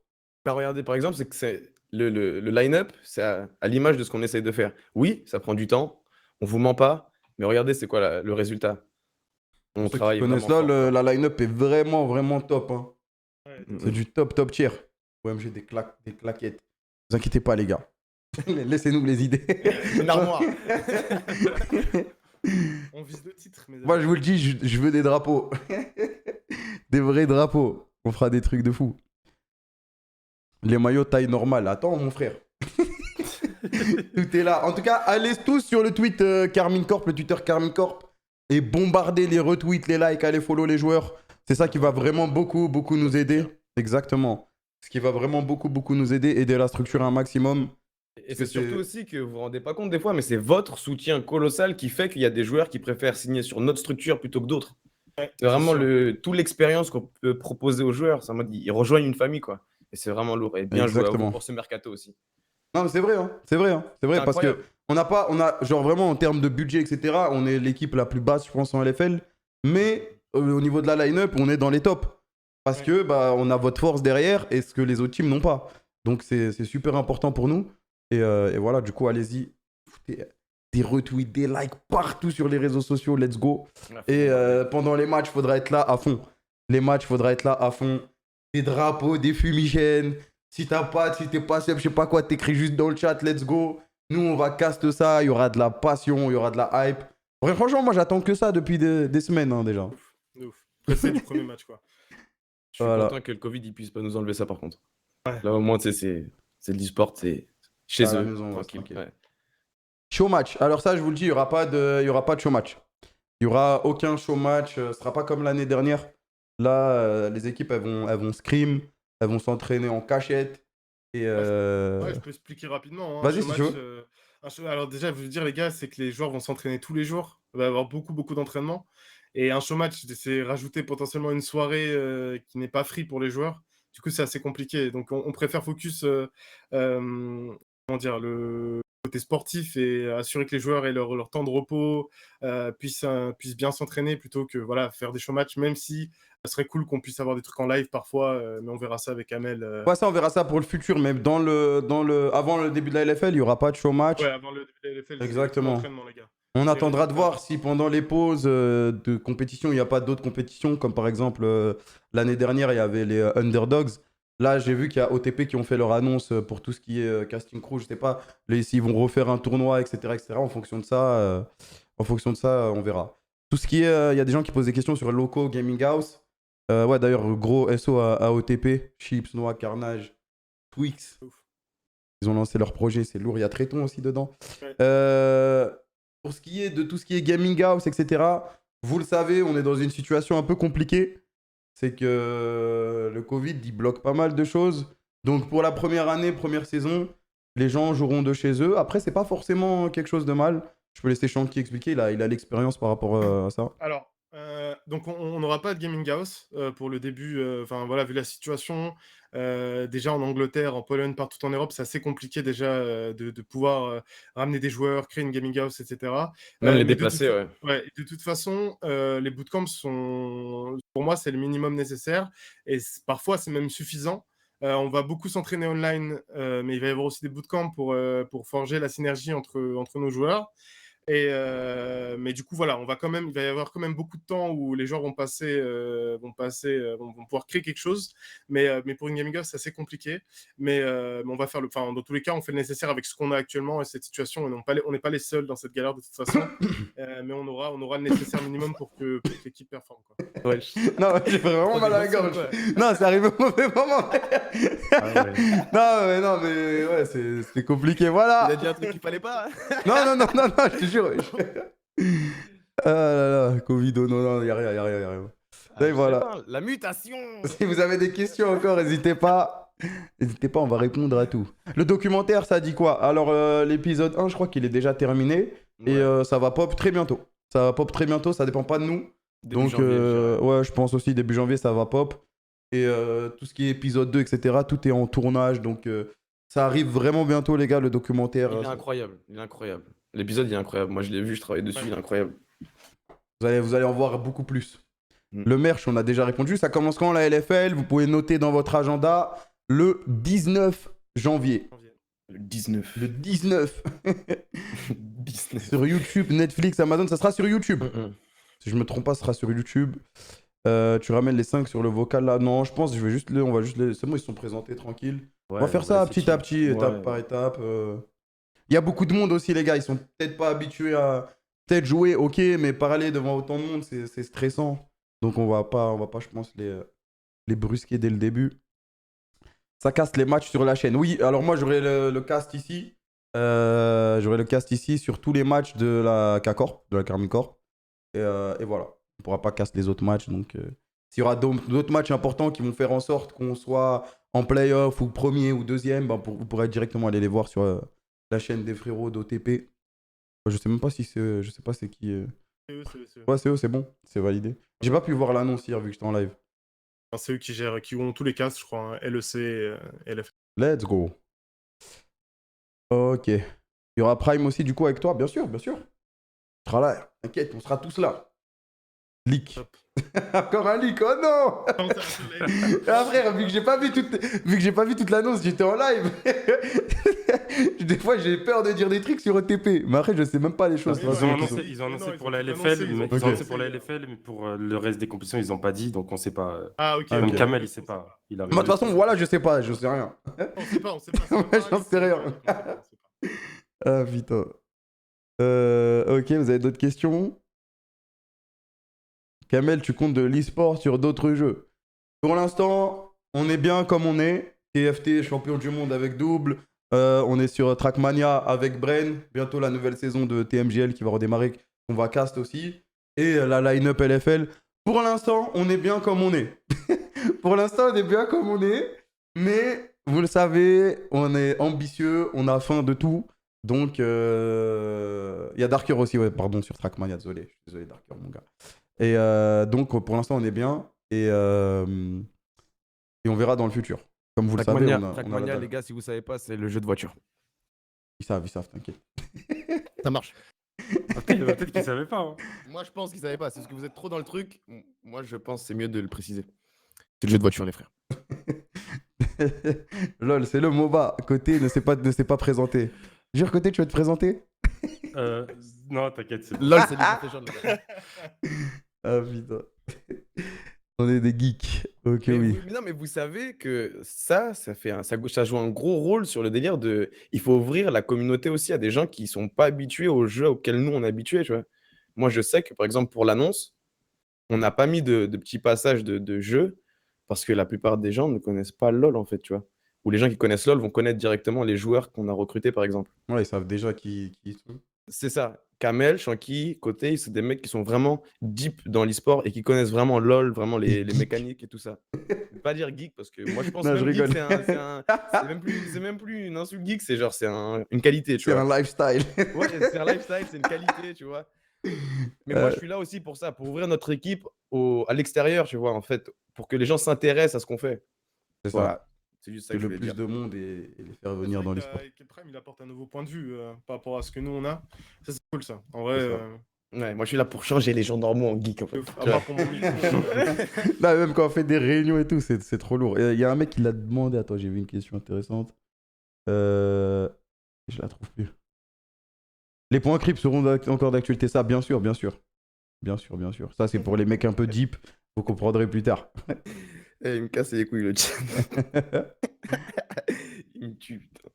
Bah, regardez, par exemple, c'est que c'est le line-up, c'est à l'image de ce qu'on essaye de faire. Oui, ça prend du temps. On vous ment pas. Mais regardez, c'est quoi le résultat. On travaille.
Ceux qui connaissent là, la line-up est vraiment, vraiment top. Hein. Ouais, c'est du top tier. OMG, des claquettes. Ne vous inquiétez pas, les gars. Laissez-nous les idées.
Une armoire.
On vise le titre. Mais
moi, je vous le dis, je veux des drapeaux. Des vrais drapeaux. On fera des trucs de fou. Les maillots taille normale. Attends, mon frère. Tout est là. En tout cas, allez tous sur le tweet Carmine Corp, le Twitter Carmine Corp, et bombardez les retweets, les likes, allez follow les joueurs. C'est ça qui va vraiment beaucoup nous aider. Exactement. Ce qui va vraiment beaucoup nous aider la structure un maximum.
Et c'est surtout aussi que vous vous rendez pas compte des fois, mais c'est votre soutien colossal qui fait qu'il y a des joueurs qui préfèrent signer sur notre structure plutôt que d'autres. C'est vraiment toute l'expérience qu'on peut proposer aux joueurs. C'est en mode, ils rejoignent une famille, quoi. Et c'est vraiment lourd. Et bien joué à vous pour ce mercato aussi.
Non, mais c'est vrai, parce que genre vraiment en termes de budget, etc., on est l'équipe la plus basse, je pense, en LFL, mais au niveau de la line-up, on est dans les tops. Parce que on a votre force derrière et ce que les autres teams n'ont pas. Donc c'est super important pour nous. Et voilà, du coup, allez-y, foutez des retweets, des likes partout sur les réseaux sociaux, let's go. Et pendant les matchs, il faudra être là à fond. Des drapeaux, des fumigènes. Si t'es pas sub, je sais pas quoi, t'écris juste dans le chat, let's go. Nous, on va cast ça, il y aura de la passion, il y aura de la hype. Franchement, moi, j'attends que ça depuis des semaines, hein, déjà.
Ouf. Pressé du premier match, quoi.
Je suis content que le Covid, il puisse pas nous enlever ça, par contre. Là, au moins, c'est de l'e-sport, c'est chez eux. Tranquille.
Show match. Alors ça, je vous le dis, il y aura pas de show match. Il y aura aucun show match. Ce sera pas comme l'année dernière. Là, les équipes, elles vont scrim, elles vont s'entraîner en cachette. Et
je peux expliquer rapidement. Hein.
Vas-y, si tu veux.
Alors déjà, je veux dire, les gars, c'est que les joueurs vont s'entraîner tous les jours. Il va y avoir beaucoup d'entraînement. Et un show match, c'est rajouter potentiellement une soirée qui n'est pas free pour les joueurs. Du coup, c'est assez compliqué. Donc, on préfère focus le côté sportif et assurer que les joueurs aient leur temps de repos, puissent bien s'entraîner plutôt que faire des show matchs, même si ça serait cool qu'on puisse avoir des trucs en live parfois, mais on verra ça avec Amel.
Ouais, ça, on verra ça pour le futur, mais avant le début de la LFL, il n'y aura pas de show match.
Ouais, avant le début de la LFL,
exactement.
Les gars.
On attendra de voir si pendant les pauses de compétition, il n'y a pas d'autres compétitions, comme par exemple l'année dernière, il y avait les Underdogs. Là, j'ai vu qu'il y a OTP qui ont fait leur annonce pour tout ce qui est casting crew. Je sais pas s'ils vont refaire un tournoi, etc. En fonction de ça, on verra. Tout ce qui est, il y a des gens qui posent des questions sur Loco Gaming House. Ouais, d'ailleurs, gros SO à OTP, Chips, Noah, Carnage, Twix. Ils ont lancé leur projet, c'est lourd. Il y a Tréton aussi dedans. Pour ce qui est de tout ce qui est Gaming House, etc., vous le savez, on est dans une situation un peu compliquée. C'est que le Covid, il bloque pas mal de choses. Donc pour la première année, première saison, les gens joueront de chez eux. Après, c'est pas forcément quelque chose de mal. Je peux laisser Shanky expliquer, il a l'expérience par rapport à ça.
Alors, donc on n'aura pas de Gaming House pour le début. Vu la situation, déjà en Angleterre, en Pologne, partout en Europe, c'est assez compliqué déjà de pouvoir ramener des joueurs, créer une Gaming House, etc.
Même les déplacer,
de toute façon, les bootcamps sont, pour moi, c'est le minimum nécessaire. Et parfois, c'est même suffisant. On va beaucoup s'entraîner online, mais il va y avoir aussi des bootcamps pour forger la synergie entre nos joueurs. Mais du coup, voilà, il va y avoir quand même beaucoup de temps où les joueurs vont pouvoir créer quelque chose. Mais pour une Gaming House, c'est assez compliqué. Mais on va faire dans tous les cas, on fait le nécessaire avec ce qu'on a actuellement et cette situation. On n'est pas les seuls dans cette galère de toute façon. Mais on aura le nécessaire minimum pour que l'équipe performe. Quoi.
Ouais. Non, j'ai vraiment mal à la gorge. Non, c'est arrivé au mauvais moment. Non, mais ouais, c'est compliqué. Voilà.
Il a dit un truc qu'il fallait pas.
Non, je te jure. Ah là là, Covid, non, y a rien. Voilà.
La mutation.
Si vous avez des questions encore, n'hésitez pas. On va répondre à tout. Le documentaire, ça dit quoi? Alors, l'épisode 1, je crois qu'il est déjà terminé. Ouais. Et ça va pop très bientôt. Ça dépend pas de nous.
Début janvier,
ouais, je pense aussi début janvier, ça va pop. Et tout ce qui est épisode 2, etc., tout est en tournage. Donc, ça arrive vraiment bientôt, les gars, le documentaire.
Il est incroyable. L'épisode, il est incroyable. Moi, je l'ai vu, je travaille dessus, il est incroyable.
Vous allez en voir beaucoup plus. Le merch, on a déjà répondu. Ça commence quand la LFL? Vous pouvez noter dans votre agenda le 19 janvier.
Le 19.
Le 19. Sur YouTube, Netflix, Amazon, ça sera sur YouTube. Si je me trompe pas, ça sera sur YouTube. Tu ramènes les 5 sur le vocal là. Non, je pense, on va juste les... C'est bon, ils sont présentés tranquilles. Ouais, on va faire ça petit à petit, étape par étape. Il y a beaucoup de monde aussi, les gars. Ils sont peut-être pas habitués à peut-être jouer, ok, mais parler devant autant de monde, c'est stressant. Donc on va pas, je pense, les brusquer dès le début. Ça casse les matchs sur la chaîne. Oui, alors moi j'aurai le cast ici. J'aurai le cast ici sur tous les matchs de la K-Corp, de la Carmine Corp. Et voilà. On ne pourra pas cast les autres matchs. Donc, s'il y aura d'autres matchs importants qui vont faire en sorte qu'on soit en playoff ou premier ou deuxième, ben, vous pourrez directement aller les voir sur la chaîne des frérots d'OTP. Je sais même pas si c'est. Je sais pas c'est qui.
C'est eux.
Ouais, c'est eux, c'est bon. C'est validé. J'ai pas pu voir l'annonce hier vu que j'étais en live.
Enfin, c'est eux qui gèrent, qui ont tous les castes, je crois. Hein. LEC, LF.
Let's go. Ok. Il y aura Prime aussi du coup avec toi, bien sûr, bien sûr. Tu seras là, t'inquiète, on sera tous là. Leak. Encore un leak, oh non. Ah frère, vu que j'ai pas vu toute l'annonce, j'étais en live. Des fois j'ai peur de dire des trucs sur ETP, mais après je sais même pas les choses.
Ils ont annoncé pour la LFL, mais pour le reste des compétitions ils ont pas dit, donc on sait pas.
Ah ok.
Même Kamel il sait pas.
De toute façon voilà, je sais pas, je sais rien.
On sait pas.
J'en sais rien. Ah putain. Ok, vous avez d'autres questions? Kamel, tu comptes de l'e-sport sur d'autres jeux? Pour l'instant, on est bien comme on est. TFT, champion du monde avec double. On est sur Trackmania avec Brain. Bientôt la nouvelle saison de TMGL qui va redémarrer. On va cast aussi. Et la line-up LFL. Pour l'instant, on est bien comme on est. Pour l'instant, on est bien comme on est. Mais vous le savez, on est ambitieux. On a faim de tout. Donc, il y a Darker aussi, ouais, pardon, sur Trackmania. Désolé, je suis désolé, Darker, mon gars. Et donc, pour l'instant, on est bien. Et on verra dans le futur. Comme vous le savez,
Trackmania, les gars, si vous savez pas, c'est le jeu de voiture.
Ils savent, t'inquiète.
Ça marche.
Peut-être qu'ils savaient pas. Hein.
Moi, je pense qu'ils savaient pas. C'est parce que vous êtes trop dans le truc. Moi, je pense que c'est mieux de le préciser. C'est le jeu de voiture, les frères.
Lol, c'est le MOBA. Côté ne s'est pas présenté. Jure, Côté, tu vas te présenter?
Non, t'inquiète. C'est...
LOL, c'est du jaune, les gars.
Ah putain. On est des geeks. Ok, oui.
Non, mais vous savez que ça joue un gros rôle sur le délire de. Il faut ouvrir la communauté aussi à des gens qui sont pas habitués aux jeux auxquels nous on est habitués, tu vois. Moi, je sais que par exemple pour l'annonce, on n'a pas mis de petits passages de jeux parce que la plupart des gens ne connaissent pas LoL en fait, tu vois. Ou les gens qui connaissent LoL vont connaître directement les joueurs qu'on a recrutés par exemple.
Ouais, ils savent déjà qui sont.
C'est ça. Kamel, Shanky, Côté, c'est des mecs qui sont vraiment deep dans l'e-sport et qui connaissent vraiment LoL, vraiment les mécaniques et tout ça. Je vais pas dire geek parce que moi je pense
Non,
que
je
même geek,
rigole.
c'est même plus une insulte geek, c'est genre une qualité, tu
C'est
vois.
un lifestyle.
Ouais, c'est un lifestyle, c'est une qualité, tu vois. Mais moi je suis là aussi pour ça, pour ouvrir notre équipe à l'extérieur, tu vois, en fait, pour que les gens s'intéressent à ce qu'on fait.
C'est ça.
Voilà. C'est juste ça
Que
que je
le
voulais
plus
dire.
de monde et les faire venir dans l'e-sport.
Prime, il apporte un nouveau point de vue par rapport à ce que nous on a. Ça, c'est cool ça. En vrai.
Ouais, moi je suis là pour changer les gens normaux en geek en fait.
À part pour mon micro.
Là, même quand on fait des réunions et tout, c'est trop lourd. Il y a un mec qui l'a demandé. Attends, j'ai vu une question intéressante. Je la trouve plus. Les points crypts seront encore d'actualité. Ça, bien sûr, bien sûr. Bien sûr, bien sûr. Ça, c'est pour les mecs un peu deep. Vous comprendrez plus tard.
Il me casse les couilles le chat. Il me tue, putain.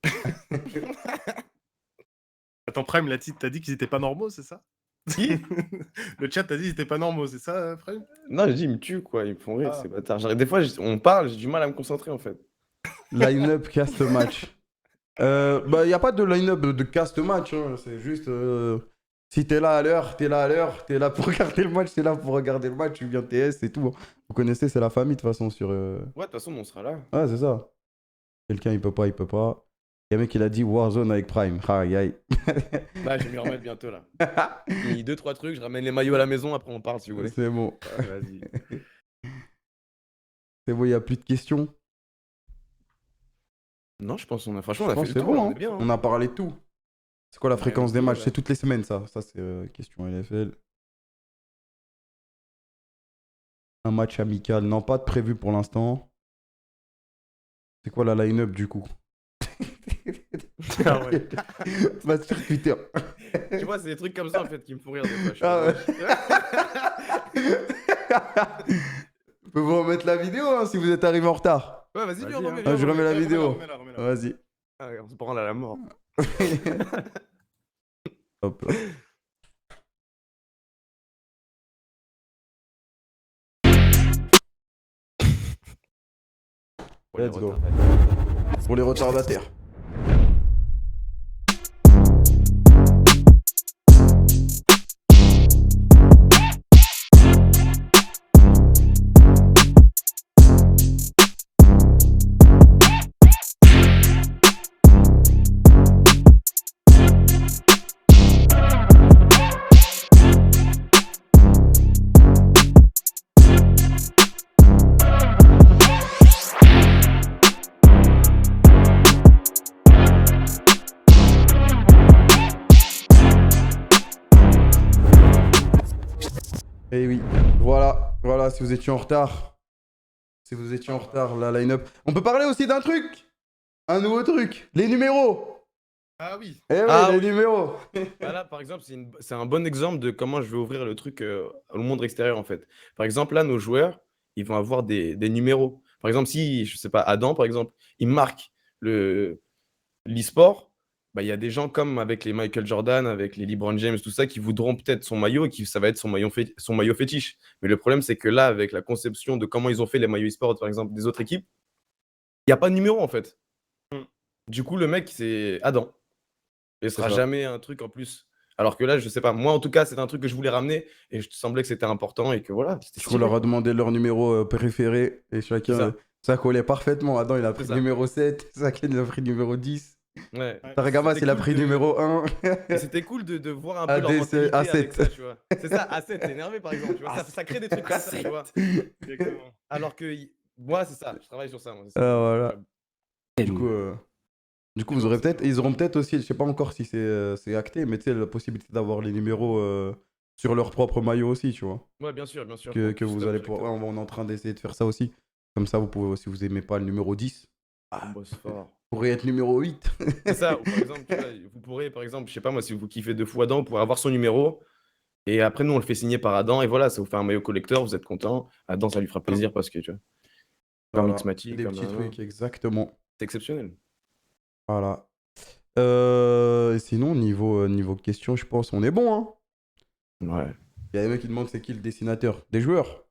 Attends, Prime, t'as dit qu'ils étaient pas normaux, c'est ça?
Qui?
Le chat t'a dit qu'ils étaient pas normaux, c'est ça, Prime?
Non, j'ai dit, ils me tuent, quoi. Ils me font rire, c'est bâtard. Des fois, on parle, j'ai du mal à me concentrer, en fait.
Line-up cast match. Bah, il n'y a pas de line-up de cast match. Hein. C'est juste. Si t'es là à l'heure, t'es là à l'heure. T'es là pour regarder le match, t'es là pour regarder le match. Tu viens TS, c'est tout. Vous connaissez, c'est la famille, de toute façon. Sur,
Ouais, de toute façon, on sera là.
Ouais, c'est ça. Quelqu'un, il peut pas, il peut pas. Il y a un mec qui l'a dit Warzone avec Prime. Aïe, aïe.
Bah, je vais m'y remettre bientôt, là. J'ai mis 2-3 trucs, je ramène les maillots à la maison, après on parle, si vous voulez.
C'est bon.
Ouais, vas-y.
C'est bon, il n'y a plus de questions.
Non, je pense qu'on a. Franchement, on a fait le
c'est
tour,
bon,
là,
hein.
on est bien. Hein.
On a parlé de tout. C'est quoi la fréquence des matchs?
ouais.
C'est toutes les semaines, ça. Ça, c'est question LFL. Un match amical. Non, pas de prévu pour l'instant. C'est quoi la line-up du coup?
Ah ouais.
Va sur Twitter.
Tu vois, c'est des trucs comme ça, en fait, qui me font rire des fois.
Ah ouais. Je peux vous remettre la vidéo hein, si vous êtes arrivé en retard.
Ouais, vas-y, viens, remets,
Ah, je remets la
remets-la,
vidéo.
remets-la.
Vas-y.
Ah, on se branle à la mort.
Hop là. Let's go. Pour les retardataires. Et oui, voilà, si vous étiez en retard. Si vous étiez en retard, la line-up. On peut parler aussi d'un truc. Un nouveau truc. Les numéros.
Ah oui.
Eh ouais,
Ah
les
oui.
numéros.
Là, par exemple, c'est un bon exemple de comment je vais ouvrir le truc au monde extérieur, en fait. Par exemple, là, nos joueurs, ils vont avoir des numéros. Par exemple, si, je sais pas, Adam, par exemple, il marque l'e-sport, bah, il y a des gens comme avec les Michael Jordan, avec les LeBron James, tout ça, qui voudront peut-être son maillot et ça va être son maillot fétiche. Mais le problème, c'est que là, avec la conception de comment ils ont fait les maillots e-sport, par exemple, des autres équipes, il n'y a pas de numéro, en fait. Du coup, le mec, c'est Adam. Et ce
C'est
sera
ça.
jamais un truc en plus. Alors que là, je sais pas. Moi, en tout cas, c'est un truc que je voulais ramener et je semblait que c'était important et que voilà, c'était
Du coup, on leur
stylé.
a demandé leur numéro préféré et chacun,
C'est ça.
ça collait parfaitement. Adam, il a pris
C'est
le
ça.
numéro 7, Saken, il a pris le numéro 10.
Ouais.
Targamas,
C'était
il a
cool
pris le numéro 1.
Et c'était cool de voir un peu leur
AD,
mentalité
A7.
avec ça, tu vois. C'est ça, A7, c'est énervé par exemple. Tu vois. Ça crée des trucs comme ça, tu vois.
Exactement.
Alors que moi, c'est ça. Je travaille sur ça. Moi, c'est ça.
Ah, voilà. Du coup, vous aurez peut-être, ils auront peut-être aussi, je sais pas encore si c'est acté, mais tu sais, la possibilité d'avoir les numéros sur leur propre maillot aussi, tu vois.
Ouais, bien sûr, bien sûr.
Que vous allez pouvoir. Ouais, on est en train d'essayer de faire ça aussi. Comme ça, vous pouvez, si vous aimez pas le numéro 10,
On bosse fort.
vous pourrez être numéro 8.
C'est ça. Ou par exemple, tu vois, vous pourrez, par exemple, je sais pas moi, si vous kiffez de fou Adam, vous pourrez avoir son numéro. Et après, nous, on le fait signer par Adam. Et voilà, ça vous fait un maillot collector, vous êtes content. Adam, ça lui fera plaisir parce que, tu vois, comme
Voilà,
Xmati,
des
comme
petits
nanana.
trucs, exactement.
C'est exceptionnel.
Voilà. Et sinon, niveau question, je pense on est bon, hein.
Ouais.
Il y a des mecs qui demandent c'est qui le dessinateur des joueurs.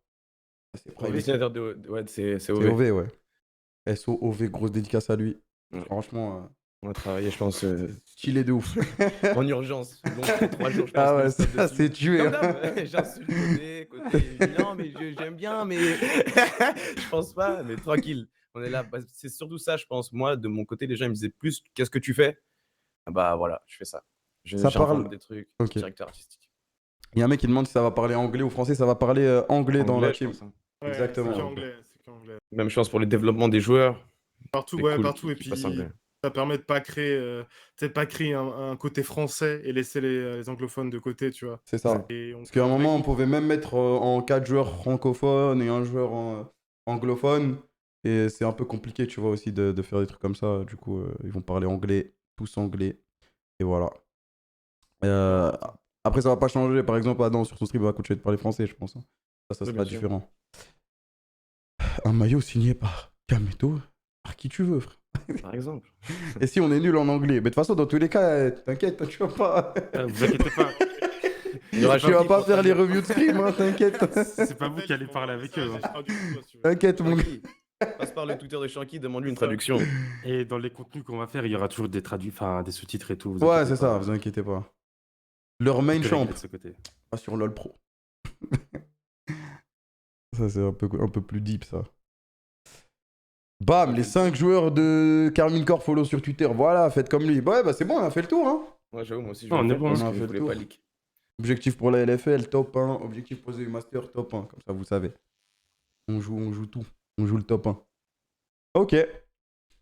C'est
Le
Prime.
dessinateur ouais, c'est
C'est
OV.
OV, ouais. SO-OV, grosse dédicace à lui.
Ouais.
Franchement,
On a travaillé, je pense,
stylé de ouf.
en urgence. Donc, 3 jours, je pense.
Ah ouais,
non-stop
ça
dessus.
c'est tué.
Comme
hein.
d'hab, j'insulte côté. Non, mais j'aime bien, mais je pense pas. Mais tranquille, on est là. C'est surtout ça, je pense. Moi, de mon côté, les gens ils me disaient plus, qu'est-ce que tu fais? Ah bah voilà, je fais ça.
Ça
J'invente
parle.
des trucs.
Ok.
Directeur artistique.
Il y a un mec qui demande si ça va parler anglais ou français. Ça va parler anglais dans la
Anglais, je
team.
pense, hein.
Ouais,
Exactement.
c'est qu'anglais, c'est qu'anglais.
Même chance pour le développement des joueurs.
Partout,
C'est
ouais,
cool
partout. Et
qu'ils passent
puis,
anglais.
ça permet de pas créer, tu sais, pas créer un côté français et laisser les anglophones de côté, tu vois.
C'est ça.
Et on
Parce qu'à un
crée une
moment, on
équipe.
pouvait même mettre en 4 joueurs francophones et un joueur anglophone. Et c'est un peu compliqué, tu vois, aussi de faire des trucs comme ça. Du coup, ils vont parler anglais, tous anglais. Et voilà. Après, ça va pas changer. Par exemple, Adam, sur son stream, il va continuer de parler français, je pense. hein. Ça
Oui,
sera
bien sûr.
différent. Un maillot signé par Kameto, par qui tu veux, frère.
Par exemple.
Et si on est nul en anglais? Mais de toute façon, dans tous les cas, t'inquiète, tu vas pas.
Vous inquiétez pas.
Il y aura
Tu vas
Shanky
pas
pour
faire les
traduire.
reviews de stream, hein, t'inquiète.
C'est pas vous qui allez parler avec eux. hein.
T'inquiète, mon gars.
Shanky, passe par le Twitter de Shanky, demande-lui une traduction.
Et dans les contenus qu'on va faire, il y aura toujours des des sous-titres et tout. vous
Ouais,
inquiétez
c'est ça,
pas.
vous inquiétez pas. Leur main
Tout est
champ,
réglé de ce côté.
pas sur LoL Pro. Ça, c'est un peu plus deep, ça. Bam, les 5 joueurs de Carmine Corp follow sur Twitter. Voilà, faites comme lui. Ouais, bah c'est bon, on a fait le tour, hein.
Ouais, j'avoue, moi aussi, je
Non,
vais
on
le
est
faire
bon,
parce
on a
que
fait
je
le
voulais
tour.
pas leak.
Objectif pour la LFL, top 1. Objectif pour The Master, top 1. Comme ça, vous savez. On joue tout. On joue le top 1. Ok.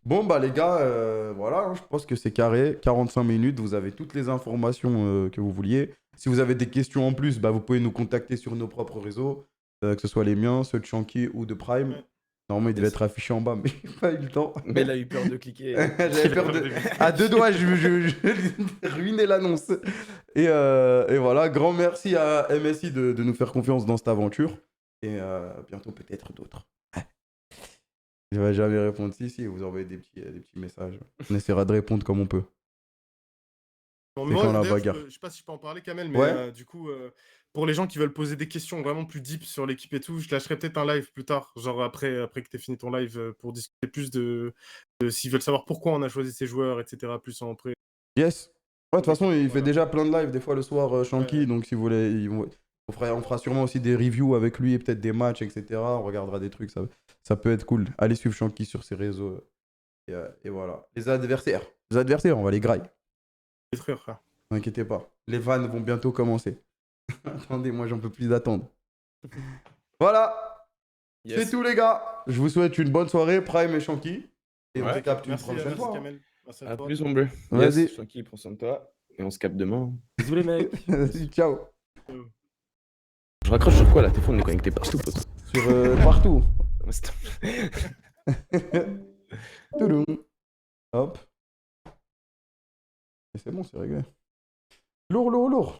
Bon, bah les gars, voilà, hein, je pense que c'est carré. 45 minutes, vous avez toutes les informations que vous vouliez. Si vous avez des questions en plus, bah, vous pouvez nous contacter sur nos propres réseaux, que ce soit les miens, ceux de Shanky ou de Prime. Normalement, il devait être affiché en bas, mais j'ai pas eu le temps.
Mais il a eu peur de cliquer.
J'avais peur de... À 2 doigts, je ruinais l'annonce. Et voilà, grand merci à MSI de nous faire confiance dans cette aventure. Et bientôt peut-être d'autres. Je vais jamais répondre si, vous envoyez des petits messages. On essaiera de répondre comme on peut.
Bon,
C'est
moi,
quand la
d'ailleurs,
bagarre.
je sais pas si je peux en parler, Kamel, mais
Ouais.
du coup, pour les gens qui veulent poser des questions vraiment plus deep sur l'équipe et tout, je lâcherai peut-être un live plus tard, genre après que tu aies fini ton live, pour discuter plus de s'ils veulent savoir pourquoi on a choisi ces joueurs, etc. Plus en près.
Yes. Ouais, de toute façon, il fait déjà plein de lives, des fois le soir, Shanky.
Ouais.
Donc si vous voulez, on fera sûrement aussi des reviews avec lui et peut-être des matchs, etc. On regardera des trucs, ça peut être cool. Allez suivre Shanky sur ses réseaux. Et voilà. Les adversaires, on va les grailler.
Détruire, frère.
Ne vous inquiétez pas. Les vannes vont bientôt commencer. Attendez, moi j'en peux plus d'attendre. Voilà.
Yes.
C'est tout les gars. Je vous souhaite une bonne soirée, Prime et Shanky. Et on
Ouais.
se capte une
Merci,
prochaine
merci
fois.
Kamel. Merci
À
toi.
plus, mon bleu.
Vas-y.
Yes, Shanky, prends soin de toi. Et on se capte demain.
Bisous les mecs.
Vas-y, ciao.
Je raccroche sur quoi là? Tes phones, on est connecté partout, pote.
Sur partout. Toudoum. Hop. Et c'est bon, c'est réglé. Lourd, lourd, lourd.